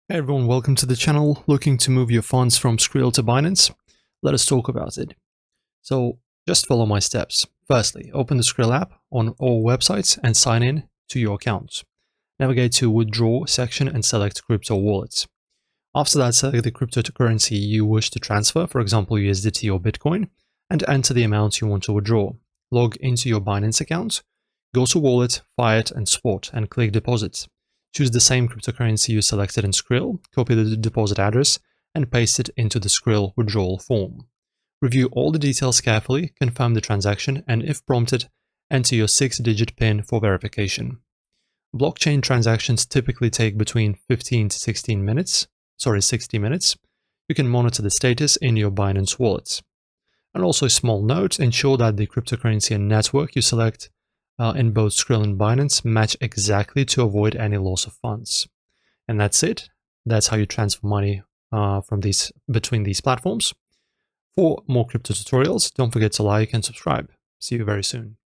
Hey everyone, welcome to the channel. Looking to move your funds from Skrill to Binance? Let us talk about it. So just follow my steps. Firstly, open the Skrill app on all websites and sign in to your account. Navigate to Withdraw section and select Crypto Wallets. After that, select the cryptocurrency you wish to transfer, for example USDT or Bitcoin, and enter the amount you want to withdraw. Log into your Binance account, go to Wallet, Fiat, and Spot, and click Deposit. Choose the same cryptocurrency you selected in Skrill, copy the deposit address, and paste it into the Skrill withdrawal form. Review all the details carefully, confirm the transaction, and if prompted, enter your 6-digit PIN for verification. Blockchain transactions typically take between 15 to 60 minutes. You can monitor the status in your Binance wallet. And also a small note, ensure that the cryptocurrency and network you select in both Skrill and Binance match exactly to avoid any loss of funds. And that's it. That's how you transfer money between these platforms. For more crypto tutorials, don't forget to like and subscribe. See you very soon.